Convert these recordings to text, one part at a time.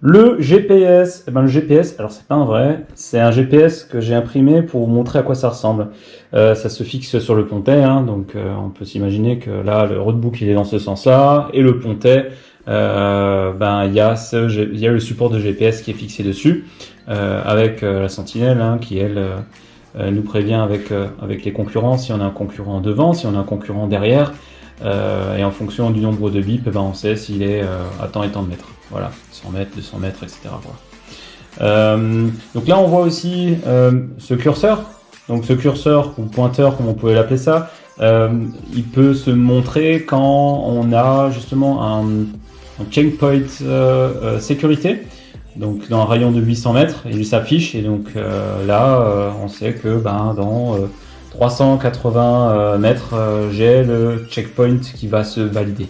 Le GPS, eh ben le GPS, alors c'est pas un vrai, c'est un GPS que j'ai imprimé pour vous montrer à quoi ça ressemble. Ça se fixe sur le pontet, hein, donc on peut s'imaginer que là le roadbook il est dans ce sens-là, et le pontet, ben il y a il y a le support de GPS qui est fixé dessus, avec la sentinelle, hein, qui elle nous prévient avec les concurrents si on a un concurrent devant, si on a un concurrent derrière. Et en fonction du nombre de bips, ben on sait s'il est à tant et tant de mètres. Voilà, 100 mètres, 200 mètres, etc. Voilà. Donc là, on voit aussi ce curseur. Donc ce curseur, ou pointeur, comme on pouvait l'appeler ça, il peut se montrer quand on a justement un checkpoint sécurité. Donc dans un rayon de 800 mètres, il s'affiche, et donc là, on sait que ben, dans 380 mètres, j'ai le checkpoint qui va se valider.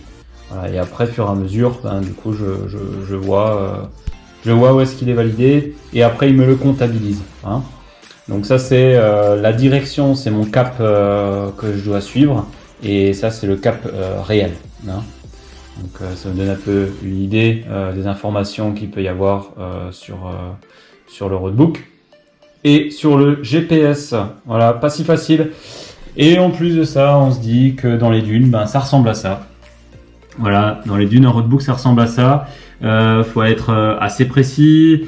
Voilà, et après, au fur et à mesure, ben, du coup, je vois où est-ce qu'il est validé, et après, il me le comptabilise. Hein. Donc ça, c'est la direction, c'est mon cap que je dois suivre, et ça, c'est le cap réel. Hein. Donc ça me donne un peu une idée des informations qu'il peut y avoir sur le roadbook. Et sur le GPS, voilà, pas si facile. Et en plus de ça, on se dit que dans les dunes, ben, ça ressemble à ça. Voilà, dans les dunes, un roadbook, ça ressemble à ça. Faut être assez précis,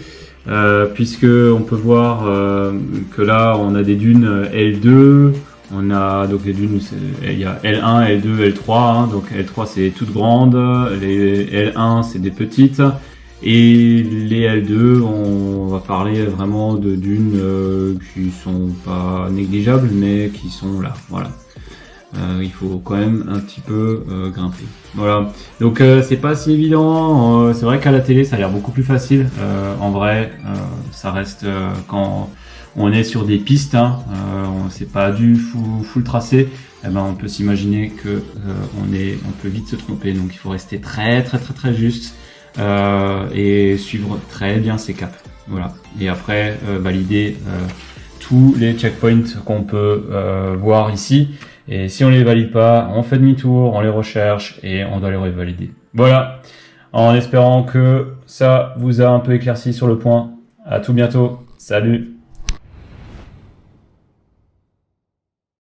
puisque on peut voir que là, on a des dunes L2, on a donc des dunes, il y a L1, L2, L3, hein, donc L3 c'est toutes grandes, les L1 c'est des petites, et les L2, on va parler vraiment de dunes qui sont pas négligeables, mais qui sont là, voilà. Il faut quand même un petit peu grimper. Voilà. Donc c'est pas si évident. C'est vrai qu'à la télé ça a l'air beaucoup plus facile. En vrai, ça reste quand on est sur des pistes, hein, c'est pas du full tracé. Eh ben, on peut s'imaginer que on peut vite se tromper. Donc il faut rester très juste et suivre très bien ses caps. Voilà. Et après valider tous les checkpoints qu'on peut voir ici. Et si on les valide pas, on fait demi-tour, on les recherche et on doit les revalider. Voilà, en espérant que ça vous a un peu éclairci sur le point. À tout bientôt, salut!